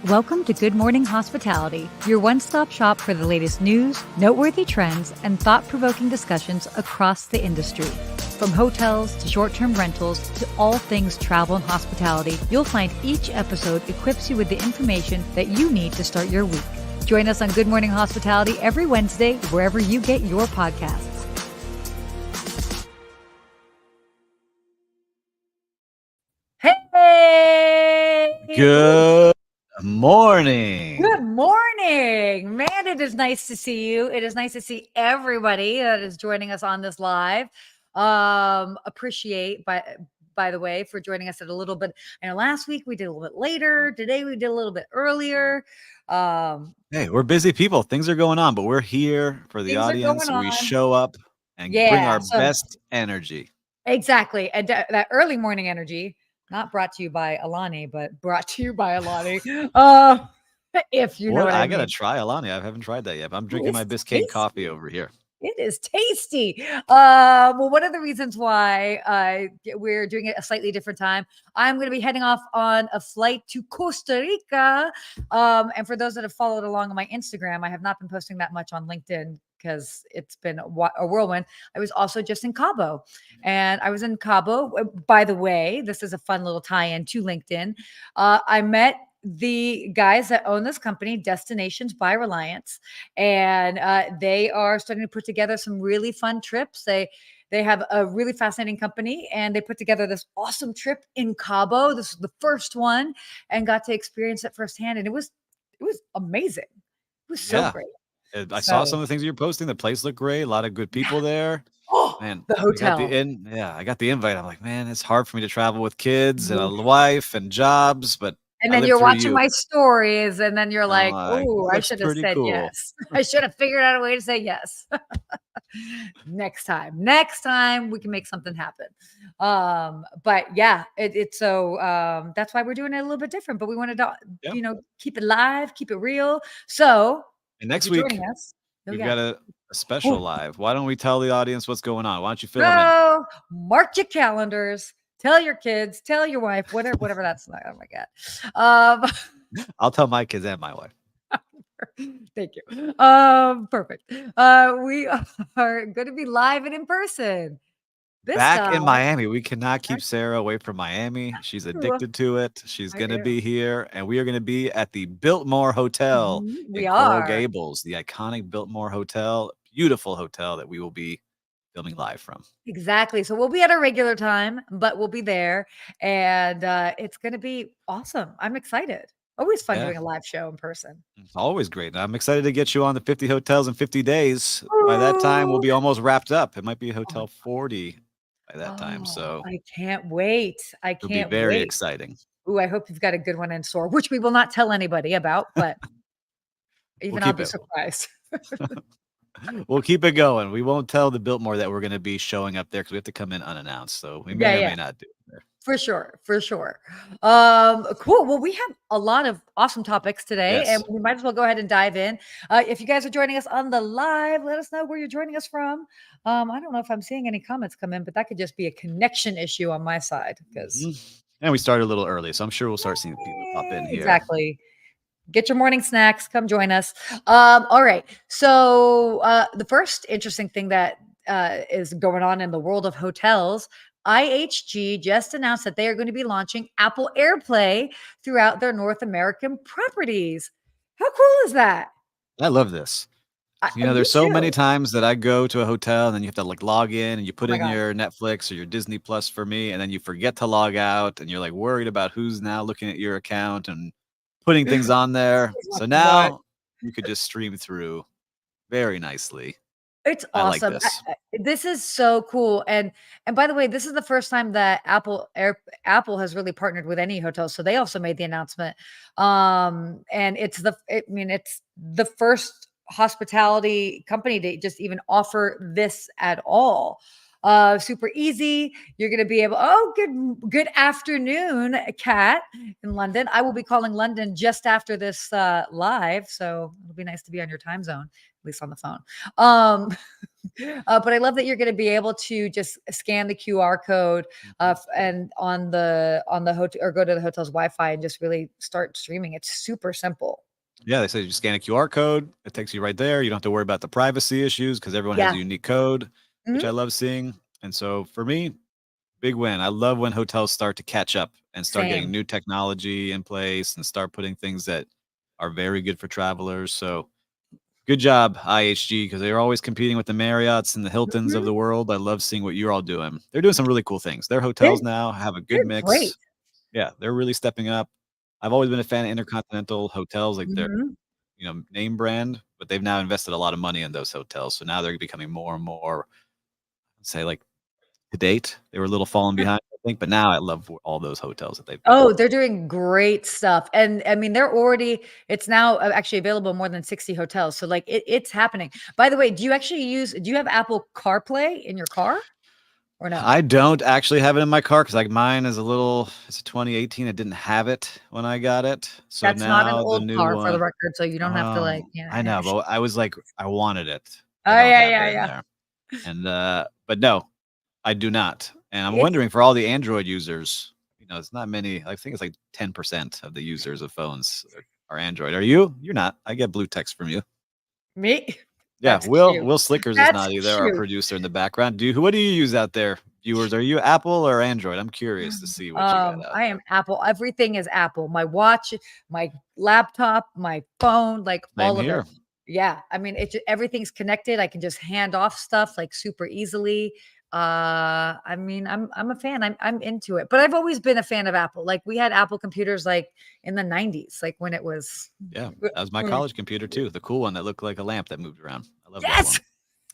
Welcome to Good Morning Hospitality, your one-stop shop for the latest news, noteworthy trends, and thought-provoking discussions across the industry. From hotels to short-term rentals to all things travel and hospitality, you'll find each episode equips you with the information that you need to start your week. Join us on Good Morning Hospitality every Wednesday, wherever you get your podcasts. Hey! Good morning. Good morning. Man, it is nice to see you. It is nice to see everybody that is joining us on this live. Appreciate, by the way, for joining us at a little bit. I know last week we did a little bit later. Today we did a little bit earlier. Hey, we're busy people. Things are going on, but we're here for the Things are audience. going We on. show up and bring Yeah, our so best energy. exactly. And that early morning energy, not brought to you by Alani, but brought to you by Alani. If you know Or what I I gotta mean. try Alani. I haven't tried that yet. But I'm drinking It's my Biscayne coffee tasty. over here. It is tasty. Well, one of the reasons why we're doing it a slightly different time, I'm going to be heading off on a flight to Costa Rica. And for those that have followed along on my Instagram, I have not been posting that much on LinkedIn because it's been a whirlwind. I was also just in Cabo, and I was in Cabo. By the way, this is a fun little tie-in to LinkedIn. I met the guys that own this company, Destinations by Reliance, and they are starting to put together some really fun trips. They have a really fascinating company, and they put together this awesome trip in Cabo. This was the first one, and got to experience it firsthand, and it was amazing. It was so Yeah. great. I saw So, some of the things you're posting. The place looked great. A lot of good people there. oh, Man, the I got the hotel. I got the invite. I'm like, man, it's hard for me to travel with kids and a Oof. wife and jobs, but And I then lived you're through watching you. my stories, and then you're I'm like, like, "Oh, I looks should have pretty said cool. yes. I should have figured out a way to say yes." Next time we can make something happen. But yeah, it's so that's why we're doing it a little bit different. But we wanted to, Yeah. keep it live, keep it real. So And if next you're joining week, us, oh we've yeah, got a special oh, live. Why don't we tell the audience what's going on? Why don't you fill them in? no, mark your calendars. Tell your kids, tell your wife, whatever that's like. Oh my god. I'll tell my kids and my wife. Thank you. Perfect. We are going to be live and in person this Back time. in Miami. We cannot keep Sarah away from Miami. She's addicted to it. She's I going to do. be here, and we are going to be at the Biltmore Hotel We in Coral are. Gables, the iconic Biltmore Hotel. Beautiful hotel that we will be filming live from. Exactly. So we'll be at a regular time, but we'll be there, and it's going to be awesome. I'm excited. Always fun Yeah, doing a live show in person. it's always great. And I'm excited to get you on the 50 hotels in 50 days. By that time, we'll Ooh. be almost wrapped up. It might be Oh, Hotel 40 by that time. oh, So I can't wait. I it'll be can't very wait. exciting. Ooh, I hope you've got a good one in store, which we will not tell anybody about, but We'll even I'll keep be it. surprised. We'll keep it going. We won't tell the Biltmore that we're gonna be showing up there because we have to come in unannounced, so we may Yeah, or yeah. may not do it there. For sure, for sure. Cool. Well, we have a lot of awesome topics today, and Yes. we might as well go ahead and dive in. If you guys are joining us on the live, let us know where you're joining us from. I don't know if I'm seeing any comments come in, but that could just be a connection issue on my side because Mhm. And we started a little early, so I'm sure we'll start seeing people pop in here. exactly. Get your morning snacks. Come join us. All right. So the first interesting thing that is going on in the world of hotels, IHG just announced that they are going to be launching Apple AirPlay throughout their North American properties. How cool is that? I love this. Me There's so many too. times that I go to a hotel and then you have to, like, log in and you Oh put my in God. your Netflix or your Disney Plus for me, and then you forget to log out, and you're, like, worried about who's now looking at your account and putting things on there. So What? now you could just stream through very nicely. It's I like awesome. this. This is so cool, and by the way, this is the first time that Apple has really partnered with any hotel, so they also made the announcement. And it's the first hospitality company to just even offer this at all. Super easy. You're gonna be able. Oh, good afternoon, Kat in London. I will be calling London just after this live, so it'll be nice to be on your time zone, at least on the phone. Um, But I love that you're going to be able to just scan the QR code Mhm. and on the hotel or go to the hotel's Wi-Fi and just really start streaming. It's super simple. Yeah, they say you scan a QR code, it takes you right there. You don't have to worry about the privacy issues because everyone has a Yeah. unique code, which Mhm. I love seeing. And so for me, big win. I love when hotels start to catch up and start getting Same. new technology in place and start putting things that are very good for travelers. So good job, IHG, because they're always competing with the Marriotts and the Hiltons of Mhm. the world. I love seeing what you're all doing. They're doing some really cool things. Their They're hotels now have a good they're great. mix. Yeah, they're really stepping up. I've always been a fan of Intercontinental hotels, like their Mhm. name brand, but they've now invested a lot of money in those hotels. So now they're becoming more and more, say, like to date. They were a little falling behind, I think, but now I love all those hotels that they've got. Oh, they're doing great stuff, and I mean, it's now actually available in more than 60 hotels, so, like, it's happening. By the way, do you have Apple CarPlay in your car or no? I don't actually have it in my car because like mine is it's a 2018. It didn't have it when I got it. So That's not an now the old new car for the one, record, so you don't have to, like, oh, I know, but I was like, I wanted it. I Oh, don't yeah, have it yeah, in yeah. there. And but no, I do not. And I'm It's wondering for all the Android users, it's not many. I think it's like 10% of the users of phones are Android. Are you? You're not. I get blue text from you. me. Yeah, That's Will cute. Will Slickers is That's not either, our cute. producer in the background. What do you use out there, viewers? Are you Apple or Android? I'm curious to see what you got out I there. am Apple. Everything is Apple. My watch, my laptop, my phone, like Same all of it. here. Yeah, I mean, everything's connected. I can just hand off stuff like super easily. I mean, I'm a fan. I'm into it. But I've always been a fan of Apple. Like we had Apple computers like in the 90s, like when it was Yeah, that was my college computer too, the cool one that looked like a lamp that moved around. I love that yes, one.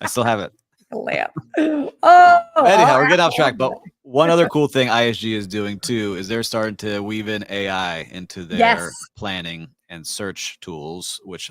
I still have it. a lamp. Oh, all Anyhow, we're getting off Apple all track, day. but one other cool thing ISG is doing too is they're starting to weave in AI into their Yes. planning and search tools, which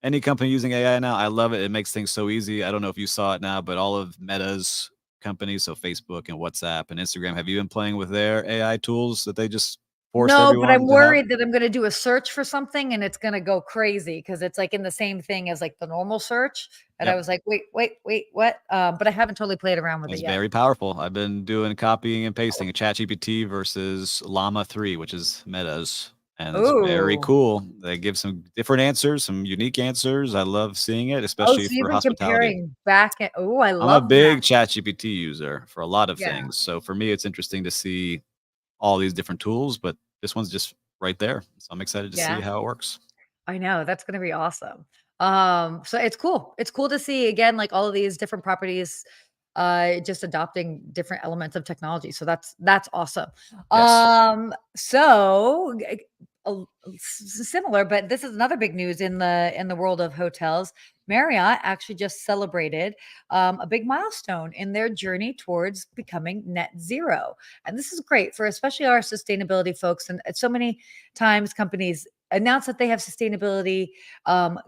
any company using AI now, I love it. It makes things so easy. I don't know if you saw it now, but all of Meta's companies, so Facebook and WhatsApp and Instagram, have you been playing with their AI tools that they just forced No, but I'm everyone to have? worried that I'm gonna do a search for something and it's gonna go crazy because it's, like, in the same thing as, like, the normal search, and I Yep. was like, "Wait, wait, wait, what?" But I haven't totally played around with it It's yet. very powerful. I've been doing copying and pasting a ChatGPT versus Llama 3, which is Meta's, and it's very Ooh. cool. They give some different answers, some unique answers. I love seeing it, Oh, especially so you've for been hospitality. comparing back and oh, I I'm a love that. big ChatGPT user for a lot of Yeah, things. So for me, it's interesting to see all these different tools, but this one's just right there. So I'm excited to see yeah. how it works. I know, that's gonna be awesome. So it's cool. It's cool to see again, like all of these different properties, just adopting different elements of technology. So that's awesome. Yes. Similar, but this is another big news in the world of hotels. Marriott actually just celebrated a big milestone in their journey towards becoming net zero, and this is great for especially our sustainability folks. And so many times companies announce that they have sustainability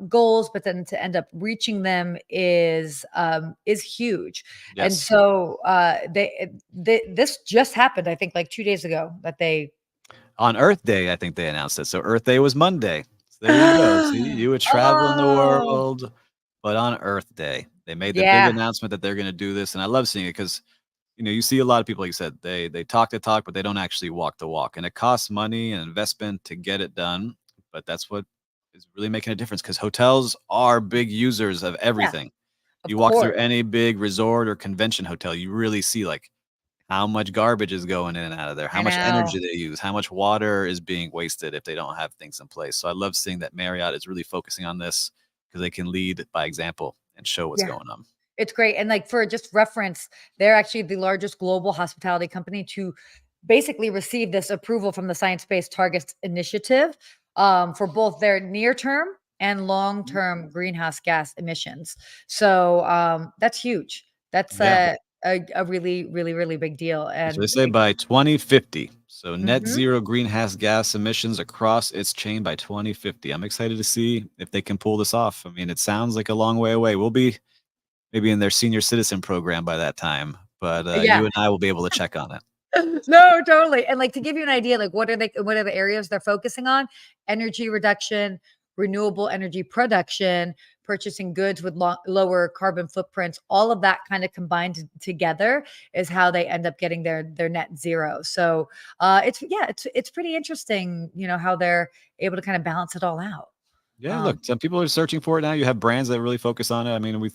goals, but then to end up reaching them is huge. And Yes. so this just happened, I think, like 2 days ago that they. On Earth Day, I think they announced it. So Earth Day was Monday. So there you go. See, you would travel in the Oh, world, but on Earth Day, they made the big yeah, announcement that they're going to do this, and I love seeing it because you see a lot of people, like you said, they talk the talk, but they don't actually walk the walk, and it costs money and investment to get it done. But that's what is really making a difference because hotels are big users of yeah, everything. of You walk through course. any big resort or convention hotel, you really see like how much garbage is going in and out of there, how I much know. energy they use, how much water is being wasted if they don't have things in place. So I love seeing that Marriott is really focusing on this because they can lead by example and show what's Yeah. going on. It's great, and, like, for just reference, they're actually the largest global hospitality company to basically receive this approval from the Science Based Targets Initiative, for both their near-term and Mhm. long-term greenhouse gas emissions. So, that's huge. That's Yeah. a really, really, really big deal, So they and say by 2050. So net mhm. zero greenhouse gas emissions across its chain by 2050. I'm excited to see if they can pull this off. I mean, it sounds like a long way away. We'll be maybe in their senior citizen program by that time, but Yeah. you and I will be able to check on it. No, totally, and, like, to give you an idea, like, what are the areas they're focusing on? Energy reduction, renewable energy production, purchasing goods with lower carbon footprints, all of that kind of combined together is how they end up getting their net zero. So it's pretty interesting, how they're able to kind of balance it all out. Yeah, Um, look, some people are searching for it now. You have brands that really focus on it. I mean, we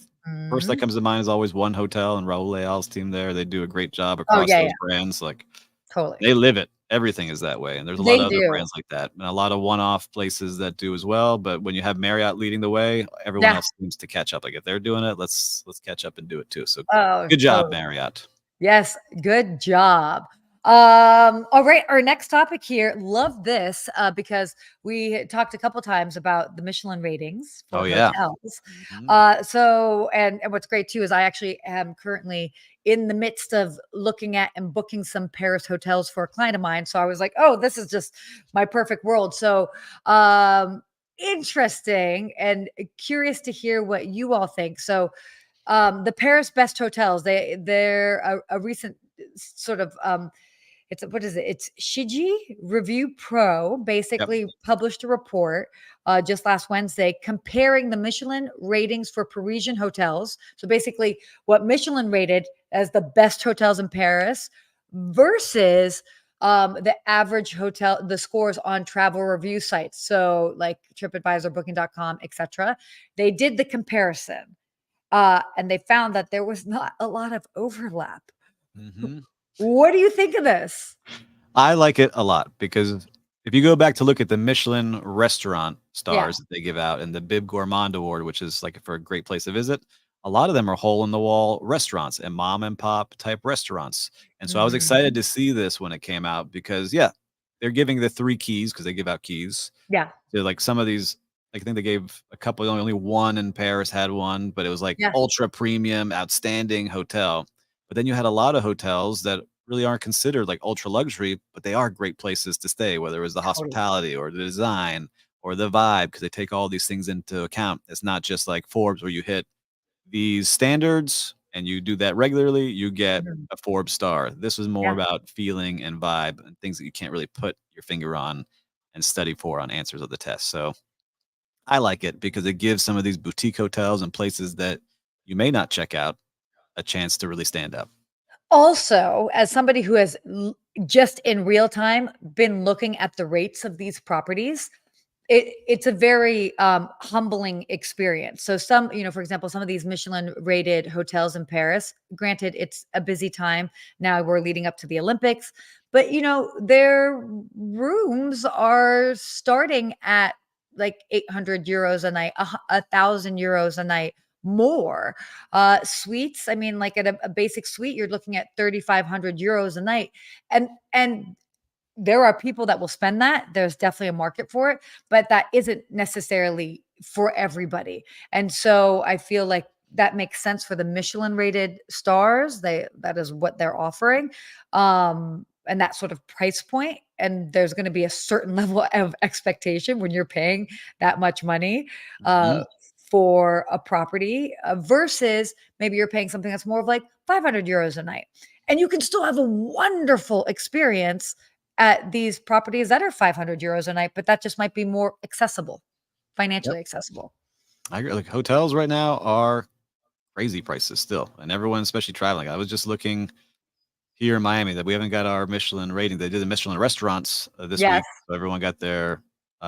first that mhm. comes to mind is always One Hotel and Raul Leal's team there. They do a great job Oh across yeah, those yeah, brands. Like totally. they live it. Everything is that way. And there's a lot They of other do. brands like that. And a lot of one-off places that do as well. But when you have Marriott leading the way, everyone Yeah. else seems to catch up. Like if they're doing it, let's catch up and do it too. So Oh, good job, totally. Marriott. Yes, good job. All right, our next topic here. Love this because we had talked a couple times about the Michelin ratings Oh for yeah. hotels. Mhm. So and what's great too is I actually am currently in the midst of looking at and booking some Paris hotels for a client of mine. So I was like, oh, this is just my perfect world. So interesting and curious to hear what you all think. So the Paris best hotels. They're a recent sort of it's what is it? It's Shiji Review Pro Yep. basically published a report just last Wednesday comparing the Michelin ratings for Parisian hotels. So basically, what Michelin rated as the best hotels in Paris versus the average hotel, the scores on travel review sites. So like TripAdvisor, Booking.com, etc. They did the comparison and they found that there was not a lot of overlap. Mhm. What do you think of this? I like it a lot because if you go back to look at the Michelin restaurant Yeah. stars that they give out and the Bib Gourmand Award, which is like for a great place to visit, a lot of them are hole in the wall restaurants and mom and pop type restaurants. And so I was excited Mhm. to see this when it came out because, yeah, they're giving the three keys because they give out keys Yeah. to like some of these. I think they gave a couple, only one in Paris had one, but it was like Yeah. ultra premium, outstanding hotel. But then you had a lot of hotels that really aren't considered like ultra luxury, but they are great places to stay, whether it was the Totally. hospitality or the design or the vibe, because they take all these things into account. It's not just like Forbes where you hit these standards and you do that regularly, you get Mhm. a Forbes star. This was more Yeah. about feeling and vibe and things that you can't really put your finger on and study for on answers of the test. So I like it because it gives some of these boutique hotels and places that you may not check out a chance to really stand out. Also, as somebody who has just in real time been looking at the rates of these properties, it's a very humbling experience. So some, for example, some of these Michelin rated hotels in Paris, granted it's a busy time now, we're leading up to the Olympics, but their rooms are starting at like 800 euros a night, 1,000 euros a night more. Suites, I mean, like at a basic suite you're looking at 3,500 euros a night, and there are people that will spend that. There's definitely a market for it, but that isn't necessarily for everybody. And so I feel like that makes sense for the Michelin rated stars. That is what they're offering. And that sort of price point. And there's going to be a certain level of expectation when you're paying that much money Mhm. for a property versus maybe you're paying something that's more of like 500 euros a night. And you can still have a wonderful experience at these properties that are 500 euros a night, but that just might be more accessible, Yep. financially accessible. I agree. Like hotels right now are crazy prices still, and everyone, especially traveling. I was just looking here in Miami that we haven't got our Michelin rating. They did the Michelin restaurants this Yes. week, so everyone got their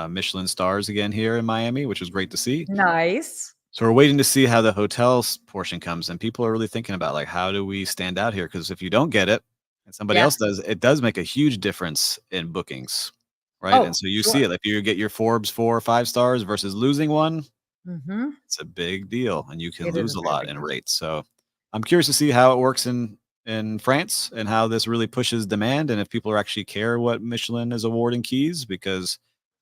Michelin stars again here in Miami, which was great to see. Nice. So we're waiting to see how the hotels portion comes, and people are really thinking about like how do we stand out here? Because if you don't get it and somebody Yeah. else does, it does make a huge difference in bookings, right? And Oh, so you see sure. it. If you get your Forbes 4 or 5 stars versus losing one, Mhm. it's a big deal, and you can It is lose a a very lot big in deal. rates. So I'm curious to see how it works in France and how this really pushes demand, and if people are actually care what Michelin is awarding keys because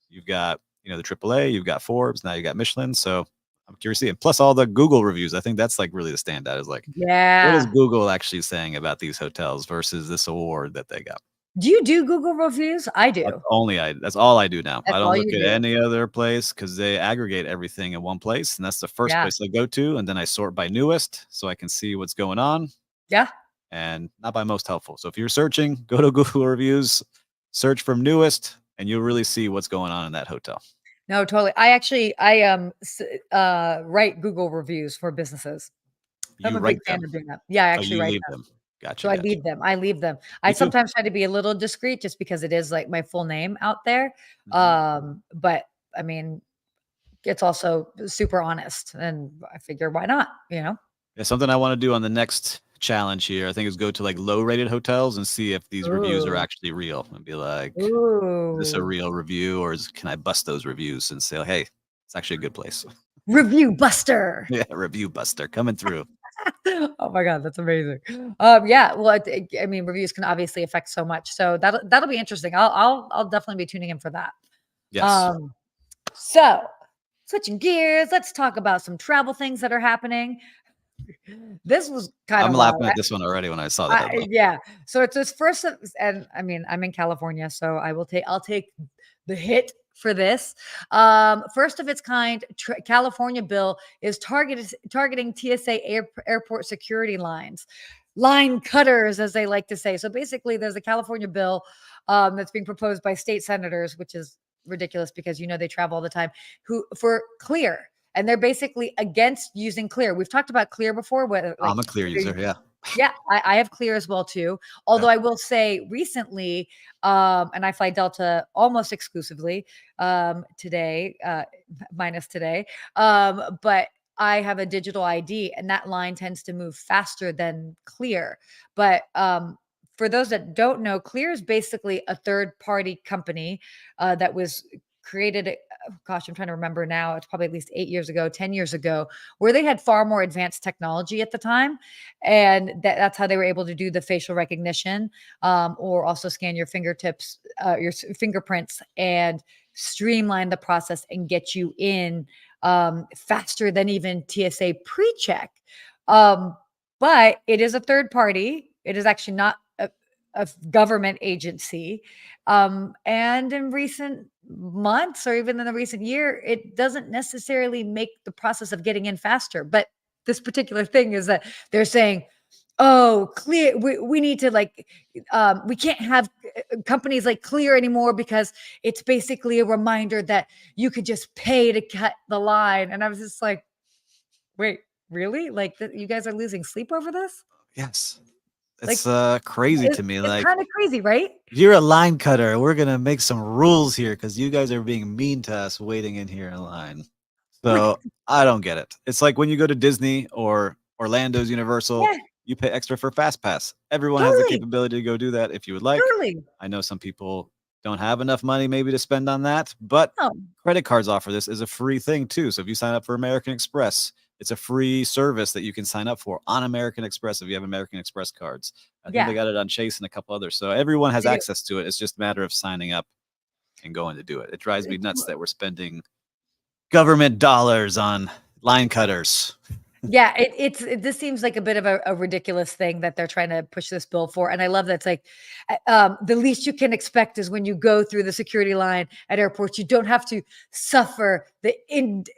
you've got the AAA, you've got Forbes, now you got Michelin. So I'm curious to see, and plus all the Google reviews. I think that's like really the standout is like what is Yeah. Google actually saying about these hotels versus this award that they got. Do you do Google reviews? I do. That's all I do now. I That's don't all look you at do. any other place because they aggregate everything in one place, and that's the first Yeah. place I go to, and then I sort by newest so I can see what's going on, Yeah. and not by most helpful. So if you're searching, go to Google reviews, search from newest, and you'll really see what's going on in that hotel. No, totally. Write Google reviews for businesses. I'm You a big write fan them. of doing that. Yeah, I Oh, actually you write leave them. them. Gotcha, So I gotcha. leave them. I leave them. I Me too. sometimes try to be a little discreet just because it is like my full name out there. Mhm. But I mean, it's also super honest, and I figure why not? You know? Yeah, something I wanna do on the next challenge here, I think, is go to, like, low-rated hotels and see if these reviews are Ooh, actually real and be like, "Is this a ooh, real review, or can I bust those reviews and say, 'Hey, it's actually a good place.'" review buster. Yeah, review buster coming through. Oh my god, that's amazing. Yeah, well, I mean, reviews can obviously affect so much, so that'll be interesting. I'll definitely be tuning in for that. Yes. Um, so switching gears, let's talk about some travel things that are happening. This was kind I'm of wild. laughing at this one already when I saw the headline. Yeah. So it's this first and I mean, I'm in California, so I'll take the hit for this. First of its kind, California bill is targeting TSA airport security lines. Line cutters, as they like to say. So basically, there's a California bill that's being proposed by state senators, which is ridiculous because they travel all the time. Who for Clear, and they're basically against using Clear. We've talked about Clear before, whether I'm like a Clear user, yeah. yeah, I have Clear as well too. Yeah. Although I will say recently, and I fly Delta almost exclusively today, minus today. But I have a digital ID, and that line tends to move faster than Clear. But for those that don't know, Clear is basically a third party company that was created. Gosh, I'm trying to remember now. It's probably at least 8 years ago, 10 years ago, where they had far more advanced technology at the time, and that's how they were able to do the facial recognition, or also scan your fingertips, fingerprints, and streamline the process and get you in faster than even TSA pre-check. Um, but it is a third party. It is actually not a government agency. And in recent months, or even in the recent year, it doesn't necessarily make the process of getting in faster. But this particular thing is that they're saying, oh, Clear, we need to we can't have companies like Clear anymore because it's basically a reminder that you could just pay to cut the line. And I was just like, wait, really? Like, you guys are losing sleep over this? Yes. Like, It's, crazy to me, it's like, kind of crazy, right? "You're a line cutter, we're gonna make some rules here because you guys are being mean to us waiting in here in line." Like, So, I don't get it. It's like when you go to Disney or Orlando's Universal, yeah, you pay extra for Fast Pass. Everyone has the totally, capability to go do that if you would like. totally. I know some people don't have enough money maybe to spend on that, but No, credit cards offer this as a free thing too. So if you sign up for American Express, it's a free service that you can sign up for on American Express if you have American Express cards. I think they yeah, got it on Chase and a couple others. So everyone has they do. access to it. It's just a matter of signing up and going to do it. It drives me It's nuts that we're spending government dollars on line cutters. Yeah, this seems like a bit of a ridiculous thing that they're trying to push this bill for, and I love that it's like, the least you can expect is when you go through the security line at airports, you don't have to suffer the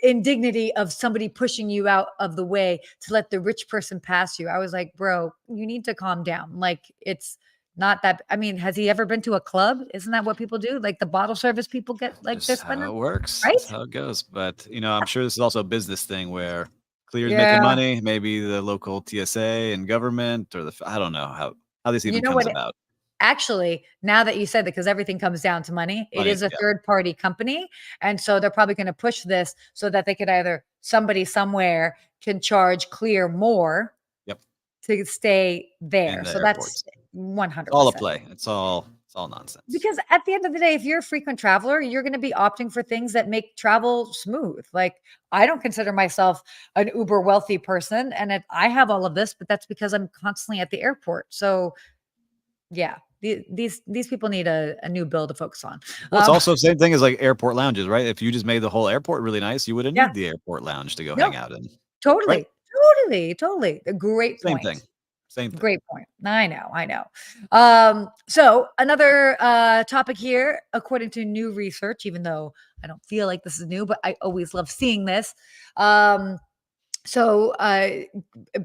indignity of somebody pushing you out of the way to let the rich person pass you. I was like, "Bro, you need to calm down." Like, it's not that I mean, has he ever been to a club? Isn't that what people do? Like, the bottle service people get like, they're Just how spending it works. right? That's how it goes. But, I'm sure this is also a business thing where Clear's making Yeah. money, maybe the local TSA and government or I don't know how this You even know comes what? about. Actually, now that you said that, because everything comes down to money, it Money, is a yeah. third party company. And so they're probably going to push this so that they could either somebody somewhere can charge Clear more Yep. to stay In there. the So that's airports. It's all a 100%. play. It's all nonsense. Because at the end of the day, if you're a frequent traveler, you're going to be opting for things that make travel smooth. Like, I don't consider myself an uber wealthy person, and I have all of this, but that's because I'm constantly at the airport. So yeah, these people need a new bill to focus on. Well, it's Um, also the same thing as like airport lounges, right? If you just made the whole airport really nice, you wouldn't yeah, need the airport lounge to go hang no, out in, right? totally, totally. A great Same point. thing. Same thing. Great point. I know. So another topic here, according to new research, even though I don't feel like this is new, but I always love seeing this. Um, so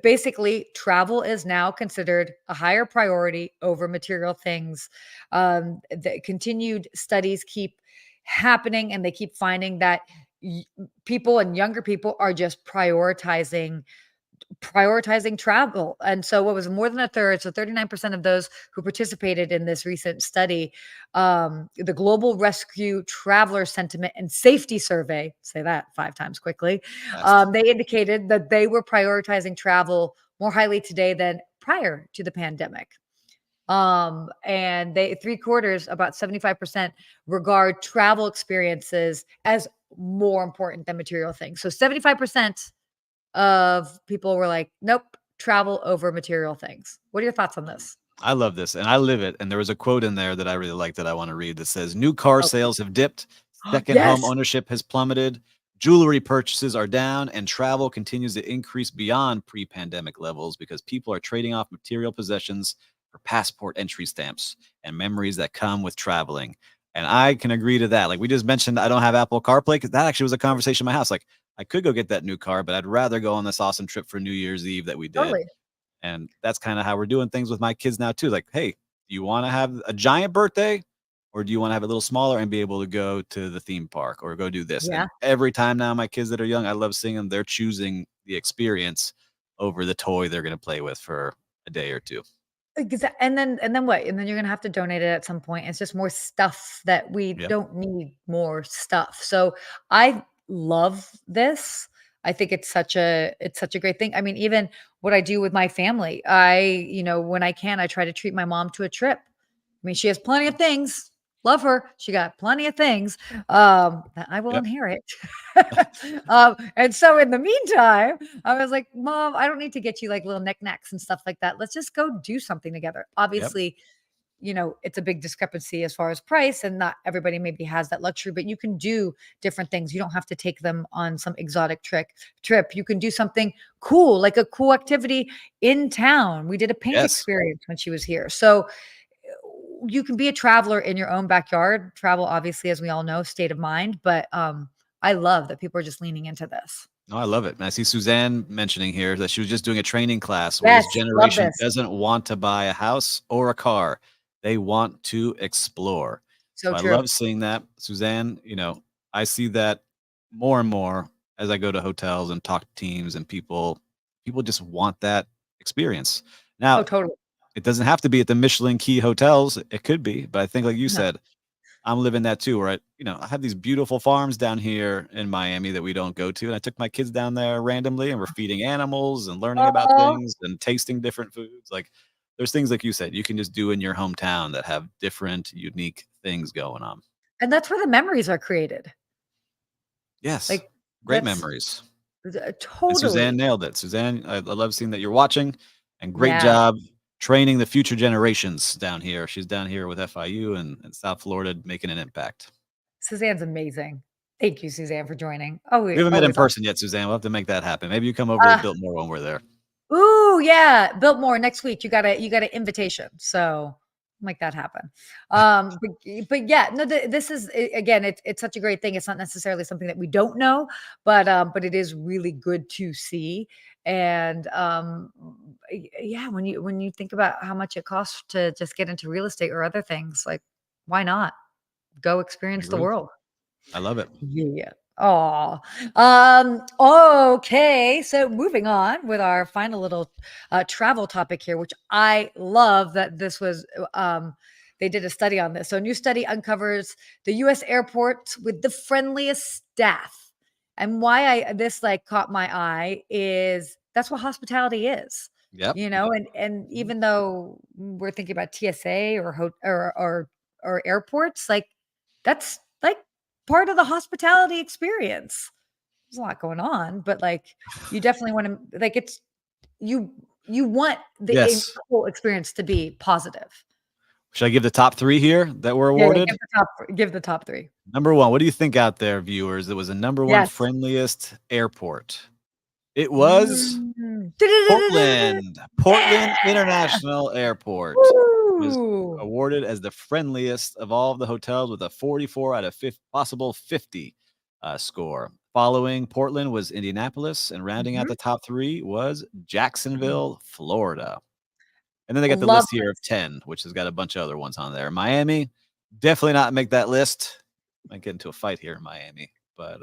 basically, travel is now considered a higher priority over material things. The continued studies keep happening, and they keep finding that people and younger people are just prioritizing travel. And so what was more than a third, so 39% of those who participated in this recent study, the Global Rescue Traveler Sentiment and Safety Survey, say that 5 times quickly, Best. they indicated that they were prioritizing travel more highly today than prior to the pandemic. And they 3/4, about 75%, regard travel experiences as more important than material things. So 75% of people were like, "Nope, travel over material things." What are your thoughts on this? I love this, and I live it. And there was a quote in there that I really like that I want to read that says, "New car Oh, sales have dipped, second home yes. ownership has plummeted, jewelry purchases are down, and travel continues to increase beyond pre-pandemic levels because people are trading off material possessions for passport entry stamps and memories that come with traveling." And I can agree to that. Like we just mentioned, I don't have Apple CarPlay because that actually was a conversation in my house. Like I could go get that new car, but I'd rather go on this awesome trip for New Year's Eve that we did. Totally. And that's kinda how we're doing things with my kids now too, like, "Hey, do you wanna have a giant birthday, or do you wanna have it a little smaller and be able to go to the theme park or go do this?" Yeah. And every time now my kids that are young, I love seeing them, they're choosing the experience over the toy they're gonna play with for a day or 2. And then what? And then you're gonna have to donate it at some point. It's just more stuff that we Yep. don't need more stuff. So I love this. I think it's such a great thing. I mean, even what I do with my family, when I can, I try to treat my mom to a trip. I mean, she has plenty of things. Love her. She got plenty of things that I will Yep. inherit. And so in the meantime, I was like, "Mom, I don't need to get you like little knickknacks and stuff like that. Let's just go do something together." Yep. Obviously, it's a big discrepancy as far as price, and not everybody maybe has that luxury, but you can do different things. You don't have to take them on some exotic trip. You can do something cool, like a cool activity in town. We did a paint Yes. experience when she was here. So you can be a traveler in your own backyard. Travel, obviously, as we all know, state of mind, but I love that people are just leaning into this. No, I love it. And I see Suzanne mentioning here that she was just doing a training class where Yes, this love generation this. doesn't want to buy a house or a car. They want to explore. So So I true. love seeing that. Suzanne, I see that more and more as I go to hotels and talk to teams and people. People just want that experience. Oh, Now, totally. it doesn't have to be at the Michelin key hotels. It could be, but I think like you No. said, I'm living that too, where I have these beautiful farms down here in Miami that we don't go to, and I took my kids down there randomly, and we're feeding animals and learning about Oh, things and tasting different foods. Like, there's things like you said, you can just do in your hometown that have different, unique things going on. and that's where the memories are created. Yes, Like, great that's memories. And Suzanne totally. nailed it. Suzanne, I love seeing that you're watching, and great Yeah. job training the future generations down here. She's down here with FIU and South Florida making an impact. Suzanne's amazing. Thank you, Suzanne, for joining. Oh, We haven't met in always awesome. person yet, Suzanne. We'll have to make that happen. Maybe you come over to Uh, Biltmore when we're there. ooh, yeah, Biltmore next week. You got an invitation, so make that happen. But yeah, no, this is again, it's such a great thing. It's not necessarily something that we don't know, but it is really good to see. And yeah, when you think about how much it costs to just get into real estate or other things, like why not go I experience the agree. world? I love it. Yeah. Oh. Okay. So moving on with our final little travel topic here, which I love that this was they did a study on this. So a new study uncovers the US airports with the friendliest staff. And why I this like caught my eye is that's what hospitality is. Yep. And Mhm. even though we're thinking about TSA or airports, like that's like part of the hospitality experience. There's a lot going on, but, like, you definitely wanna like, you you want the Yes. whole experience to be positive. Should I give the top 3 here that were Yeah, yeah, awarded? give the top 3. Number 1, what do you think out there, viewers? It was the number 1 Yes. friendliest airport. It was Mm. Portland. Portland Yeah! International Airport was Woo! awarded as the friendliest of all of the hotels with a 44 out of possible 50 score. Following Portland was Indianapolis, and rounding out Mhm. the top 3 was Jacksonville, Florida. And then they got the Love list here of this. 10, which has got a bunch of other ones on there. Miami, definitely not make that list. Might get into a fight here in Miami, but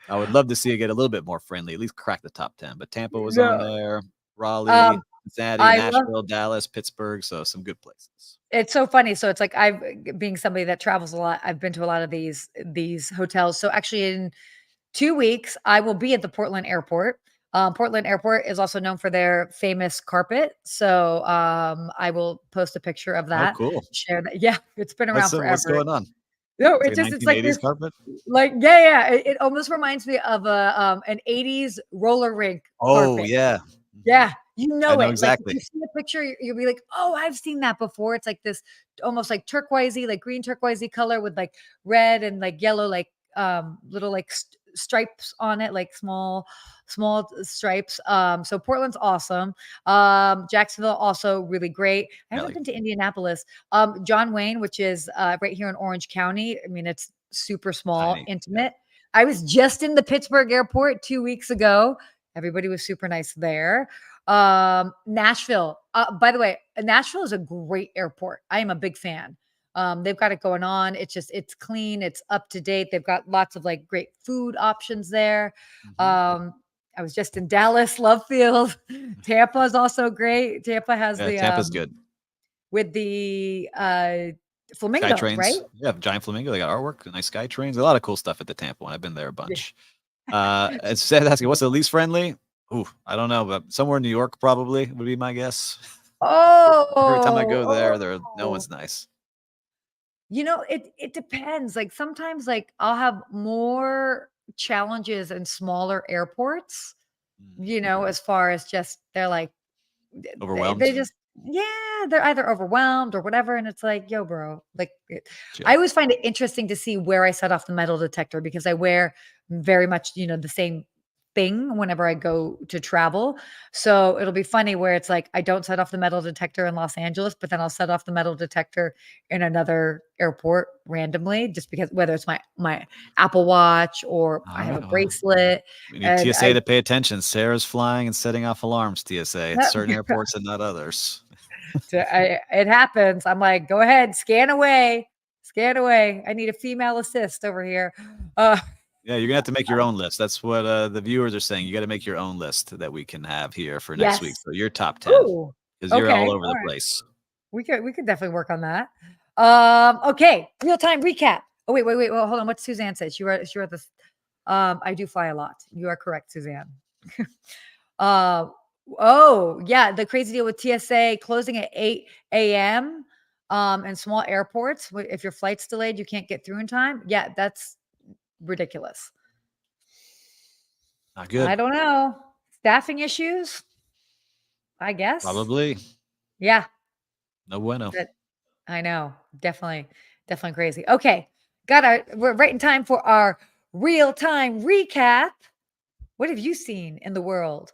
I would love to see it get a little bit more friendly, at least crack the top 10. But Tampa was on No. there, Raleigh, Um, Cincinnati, I love Nashville, Dallas, Pittsburgh. So some good places. it's so funny. So it's like being somebody that travels a lot, I've been to a lot of these hotels. So actually in 2 weeks, I will be at the Portland airport. Portland airport is also known for their famous carpet. So I will post a picture of Oh, that, cool. share that. Yeah, it's been around What's forever. going on? No, It's like a it's like 1980s this, carpet. like, yeah. It almost reminds me of an 80s roller rink Oh carpet. yeah. Yeah, you I know know it. Like, if exactly. you see a picture, you'll be like, "Oh, I've seen that before." It's like this almost like turquoisey, like green turquoisey color with like red and like yellow, like little like stripes on it, like small stripes. So Portland's awesome. Jacksonville also really great. I Yeah, haven't like been to Indianapolis. John Wayne, which is right here in Orange County. I mean, it's super small, tiny. Yeah. intimate. I was just in the Pittsburgh airport 2 weeks ago. Everybody was super nice there. Nashville. By the way, Nashville is a great airport. I am a big fan. They've got it going on. It's clean, it's up to date. They've got lots of like great food options there. Mhm. Um, I was just in Dallas, Love Field. Tampa is also great. Tampa has Yeah, the Tampa's good. with the Sky flamingos, right? trains. Yeah, giant flamingo. They got artwork, nice sky trains. A lot of cool stuff at the Tampa one. I've been there a Yeah. bunch. It's sad asking what's the least friendly? Ooh, I don't know, but somewhere in New York probably would be my guess. Every time I go there, no Oh. one's nice. It depends. Like sometimes like I'll have more challenges in smaller airports, Mm. as far as just they're like they Overwhelmed? just they're either overwhelmed or whatever and it's like, "Yo, bro." Like I Chill. always find it interesting to see where I set off the metal detector because I wear very much, the same thing whenever I go to travel. So it'll be funny where it's like I don't set off the metal detector in Los Angeles, but then I'll set off the metal detector in another airport randomly just because whether it's my Apple Watch or I have a Alright, well, bracelet we need and TSA to pay attention. Sarah's flying and setting off alarms, TSA, at certain airports and not others. it happens. I'm like, "Go ahead, scan away. Scan away. I need a female assist over here." Uh, Yeah, you're gonna have to make your own list. That's what, the viewers are saying. You gotta make your own list that we can have here for next week. yes. So your top 10, Ooh, because 'cause you're all okay. over All the right. place. We could definitely work on that. Okay, real-time recap. Oh, wait. Well, hold on. What Suzanne said. She wrote this. I do fly a lot. You are correct, Suzanne. Uh, oh, yeah, the crazy deal with TSA closing at 8 a.m., and small airports, if your flight's delayed, you can't get through in time. Yeah, that's ridiculous. Not I good. don't know. Staffing issues, I guess. Probably. Yeah, No bueno. that I know. Definitely crazy. Okay. We're right in time for our real-time recap. What have you seen in the world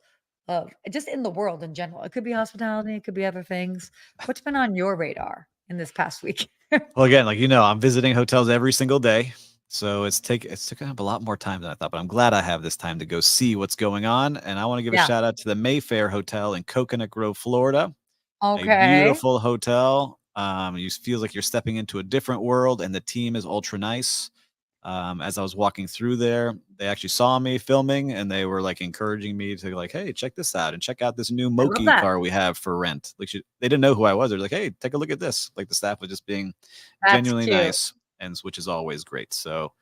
of just in the world in general? It could be hospitality, it could be other things. What's been on your radar in this past week? Well, again, like, I'm visiting hotels every single day, so it's taking up a lot more time than I thought, but I'm glad I have this time to go see what's going on, and I wanna give a Yeah. shout out to the Mayfair Hotel in Coconut Grove, Florida. A Okay. beautiful hotel. You feels like you're stepping into a different world, and the team is ultra nice. As I was walking through there, they actually saw me filming, and they were like encouraging me to like, "Hey, check this out, and check out this new I love Moki that. car we have for rent." Like they didn't know who I was. They're like, "Hey, take a look at this." Like the staff was just being That's genuinely cute. nice, and which is always great. So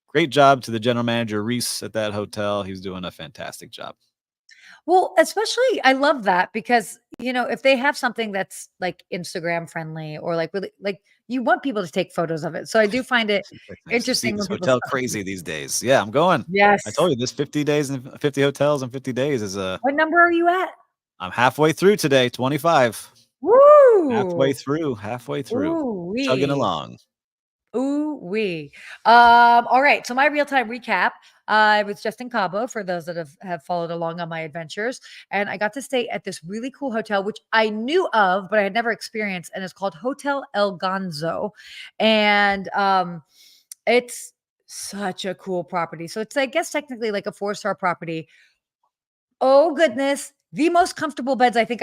great job to the general manager Reese at that hotel. He's doing a fantastic job. Well, especially I love that because, if they have something that's like Instagram friendly or like really like you want people to take photos of it. So I do find it Nice to see interesting this when people hotel stop. crazy these days. Yeah, I'm going. I Yes. told you this 50 days and 50 hotels in 50 days is What number are you at? I'm halfway through today, 25. Woo! Halfway through. Chugging Ooh-wee. along. Ooh-wee. All right, so my real-time recap, I was just in Cabo for those that have followed along on my adventures, and I got to stay at this really cool hotel, which I knew of, but I had never experienced, and it's called Hotel El Gonzo, and, it's such a cool property. So it's, I guess, technically like a four-star property. Oh goodness, the most comfortable beds I think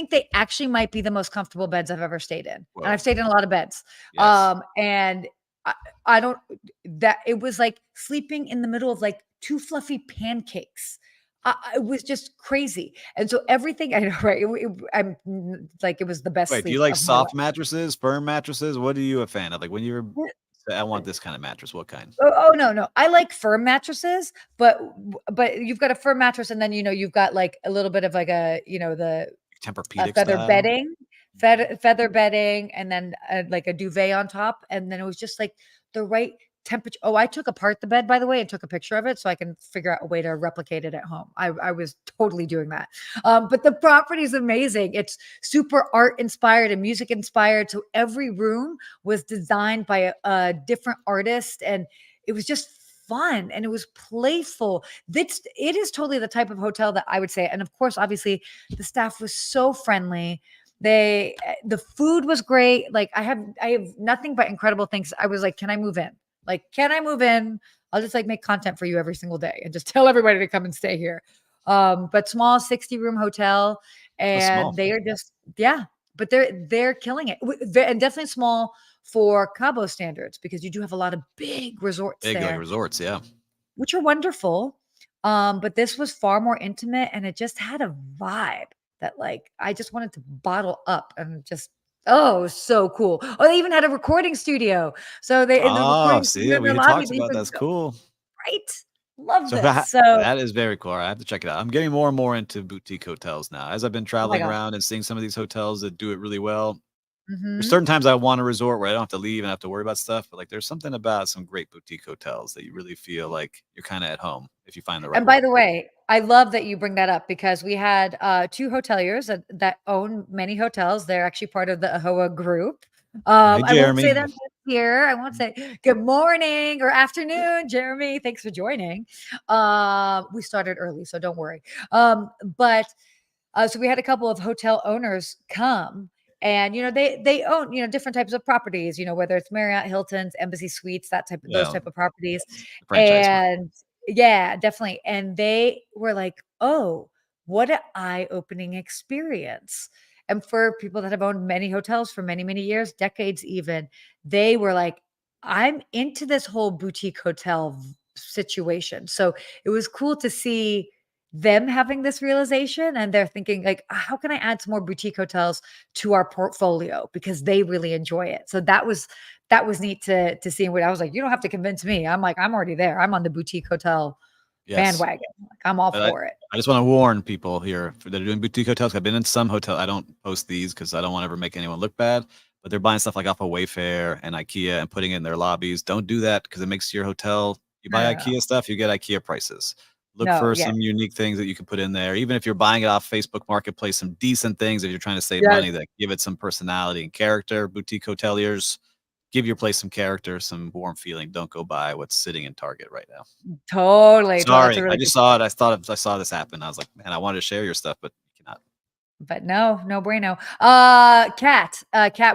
they actually might be the most comfortable beds I've ever stayed in, and I've Whoa. stayed in a lot of beds. Yes. And I, I don't that it was like sleeping in the middle of like two fluffy pancakes. It was just crazy, and so everything I know, right? Like it was the best Wait, do you sleep like of my life. soft mattresses, firm mattresses? What are you a fan of? Like when you're say, I want this kind of mattress, what kind? Oh, no, no. I like firm mattresses, but you've got a firm mattress, and then you've got like a little bit of like the Tempur-Pedic feather style? bedding, Mhm. feather bedding, and then like a duvet on top, and then it was just like the right temperature. Oh, I took apart the bed, by the way, and took a picture of it so I can figure out a way to replicate it at home. I was totally doing that. But the property is amazing. It's super art inspired and music inspired. So every room was designed by a different artist, and it was just fun and it was playful. It is totally the type of hotel that I would say. And of course, obviously, the staff was so friendly. The food was great. Like I have nothing but incredible things. I was like, can I move in? Like, can I move in? I'll just like make content for you every single day and just tell everybody to come and stay here. But small 60-room hotel, That's small. and they are just yeah, but they're killing it. And definitely small for Cabo standards because you do have a lot of big resorts Big like there, resorts, yeah. which are wonderful. But this was far more intimate and it just had a vibe that like I just wanted to bottle up and just oh, so cool. Oh, they even had a recording studio. So they in the Oh, recording see, studio in we their had lobby, talked they about could that's go cool. right. Love So this. So that is very cool. I have to check it out. I'm getting more and more into boutique hotels now. As I've been oh my traveling gosh. around and seeing some of these hotels that do it really well. There's Mhm. certain times I want a resort where I don't have to leave and have to worry about stuff, but like there's something about some great boutique hotels that you really feel like you're kind of at home if you find the right And by one. the way, I love that you bring that up because we had, 2 hoteliers that own many hotels. They're actually part of the AHOA group. Hey, I won't say Jeremy. their names here. I won't say good morning or afternoon, Jeremy. Thanks for joining. We started early, so don't worry. But so we had a couple of hotel owners come, and they own different types of properties. Whether it's Marriott, Hilton's, Embassy Suites, those Yeah, type of properties, yes, the franchise market. and yeah, definitely. And they were like, "Oh, what an eye-opening experience!" And for people that have owned many hotels for many, many years, decades even, they were like, "I'm into this whole boutique hotel situation." So it was cool to see them having this realization and they're thinking like, how can I add some more boutique hotels to our portfolio because they really enjoy it. So that was neat to see. What I was like, you don't have to convince me. I'm like, I'm already there. I'm on the boutique hotel Yes. bandwagon. Like, I'm all But for it. I just want to warn people here that are doing boutique hotels. I've been in some hotel. I don't post these because I don't want to ever make anyone look bad. But they're buying stuff like off of Wayfair and IKEA and putting it in their lobbies. Don't do that because it makes your hotel. You No, buy no, no, IKEA stuff, you get IKEA prices. Look no. for Yeah, some unique things that you can put in there. Even if you're buying it off Facebook Marketplace, some decent things if you're trying to save yes, money that give it some personality and character. Boutique hoteliers, give your place some character, some warm feeling. Don't go buy what's sitting in Target right now. totally. That's a Sorry, I really good. just saw it. I saw this happen. I was like, "Man, I wanted to share your stuff, but you cannot." But no, no bueno. Kat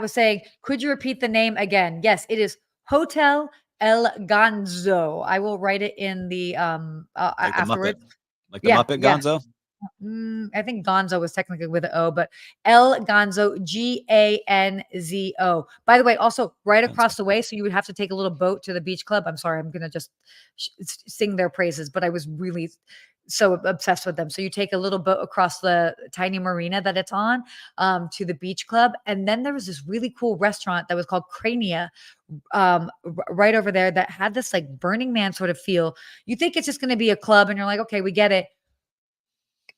was saying, could you repeat the name again? Yes, it is Hotel El Ganzo. I will write it in the Like the Muppet. afterwards. Like the Yeah, Muppet yeah. Gonzo? I think Gonzo was technically with an O, but El Ganzo, Ganzo. By the way, also right Gonzo. across the way, so you would have to take a little boat to the beach club. I'm sorry, I'm gonna just sing their praises, but I was really so obsessed with them. So you take a little boat across the tiny marina that it's on, to the beach club, and then there was this really cool restaurant that was called Crania, right over there that had this like Burning Man sort of feel. You think it's just going to be a club, and you're like, okay, we get it.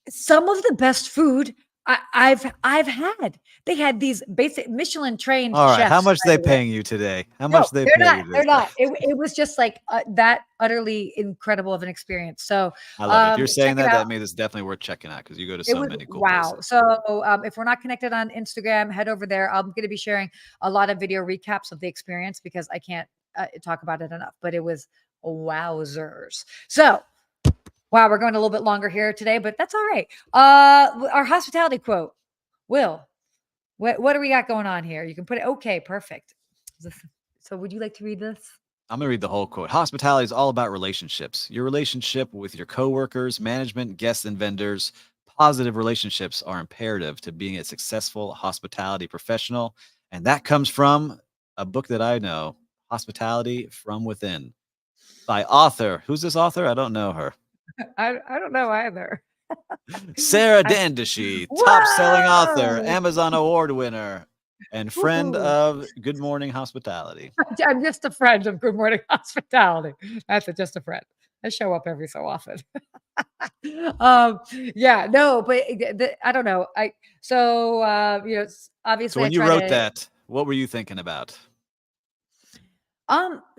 Some of the best food I've had. They had these basic Michelin trained Alright, how chefs, much by they the way. paying you today? How No, much they they're pay not. you today, They're sir? not. It was just like that utterly incredible of an experience. So I love it. If you're check saying it that, out. that means it's definitely worth checking out because you go to It so was many cool wow. places. So if we're not connected on Instagram, head over there. I'm going to be sharing a lot of video recaps of the experience because I can't talk about it enough. But it was wowzers. So wow, we're going a little bit longer here today, but that's all right. Our hospitality quote, Will. What do we got going on here? You can put it. Okay, perfect. So, would you like to read this? I'm gonna read the whole quote. Hospitality is all about relationships. Your relationship with your coworkers, management, guests, and vendors. Positive relationships are imperative to being a successful hospitality professional. And that comes from a book that I know, Hospitality from Within by author. Who's this author? I don't know her. I don't know either. Sarah I, Dandashy, top-selling author, whoa! Amazon award winner, and friend Woo-hoo. of Good Morning Hospitality. I'm just a friend of Good Morning Hospitality. That's it, just a friend. I show up every so often. Yeah, no, but I don't know. So Obviously I when you try wrote to that, what were you thinking about?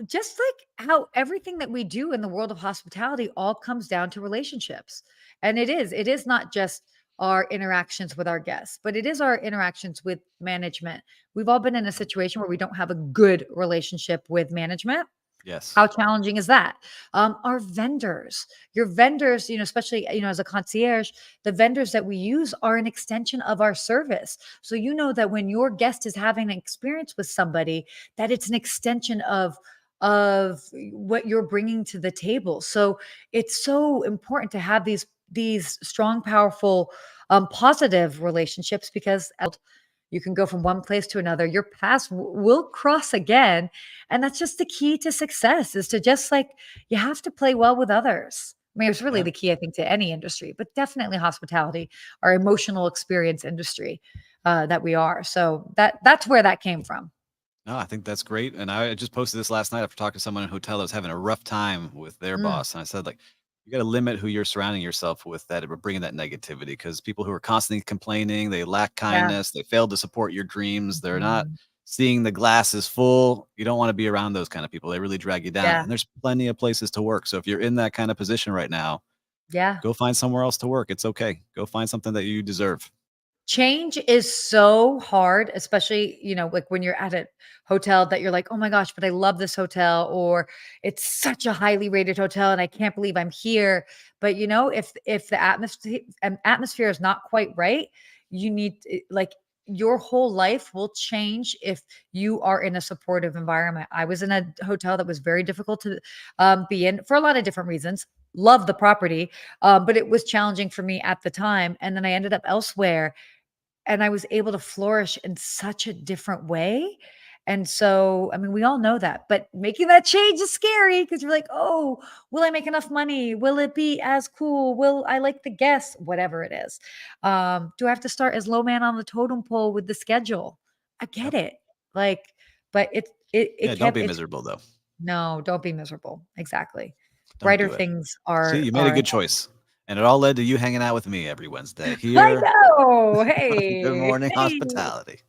just like how everything that we do in the world of hospitality all comes down to relationships. And it is not just our interactions with our guests, but it is our interactions with management. We've all been in a situation where we don't have a good relationship with management. Yes. How challenging is that? Our vendors, your vendors, especially, as a concierge, the vendors that we use are an extension of our service. So you know that when your guest is having an experience with somebody, that it's an extension of what you're bringing to the table. So it's so important to have these strong, powerful, positive relationships because you can go from one place to another. Your paths will cross again, and that's just the key to success is to just like you have to play well with others. I mean, it's really Yeah. the key, I think, to any industry, but definitely hospitality, our emotional experience industry that we are. So that's where that came from. No, I think that's great. And I just posted this last night after talking to someone in a hotel that was having a rough time with their Mm, boss. And I said, like, you got to limit who you're surrounding yourself with that are bringing that negativity because people who are constantly complaining, they lack yeah. kindness, they fail to support your dreams, they're not Mhm. seeing the glass is full. You don't want to be around those kind of people. They really drag you down. Yeah. And there's plenty of places to work. So if you're in that kind of position right now, Yeah. go find somewhere else to work. It's okay. Go find something that you deserve. Change is so hard, especially, like when you're at a hotel that you're like, "Oh my gosh, but I love this hotel," or "It's such a highly rated hotel and I can't believe I'm here." But, if the atmosphere is not quite right, you need like your whole life will change if you are in a supportive environment. I was in a hotel that was very difficult to be in for a lot of different reasons. Love the property, but it was challenging for me at the time. And then I ended up elsewhere and I was able to flourish in such a different way. And so, I mean, we all know that, but making that change is scary because you're like, oh, will I make enough money? Will it be as cool? Will I like the guests? Whatever it is. Do I have to start as low man on the totem pole with the schedule? I get Yep. it. Like, but Yeah. it Don't kept be it's miserable though. no, don't be miserable. Exactly. Don't Brighter do it. things See, are you made a are good choice. And it all led to you hanging out with me every Wednesday I here know. on Good Hey, Morning hey. Hospitality.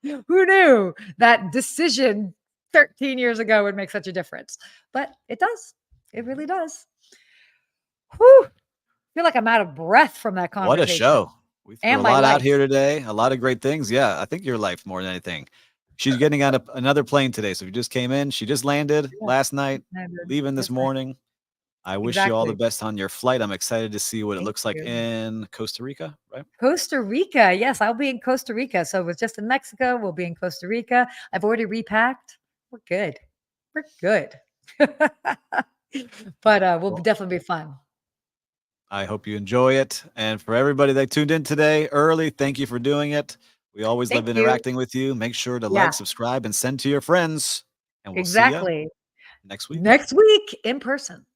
Who knew that decision 13 years ago would make such a difference? But it does. It really does. Whew. I feel like I'm out of breath from that What a conversation show. We threw and a my lot out here life. today, a lot of great things. Yeah, I think your life more than anything. She's getting on another plane today. So if you just came in, she just landed Yeah, last night, I did. leaving this Just like morning. I wish you all the exactly. best on your flight. I'm excited to see what it Thank looks like you. in Costa Rica, right? Costa Rica. Yes, I'll be in Costa Rica. So it was just in Mexico. We'll be in Costa Rica. I've already repacked. We're good. We're good. But will Well, definitely be fun. I hope you enjoy it. And for everybody that tuned in today early, thank you for doing it. We always love Thank you. interacting with you. Make sure to like, Yeah, subscribe, and send to your friends. And we'll see you exactly. next week. Next week in person.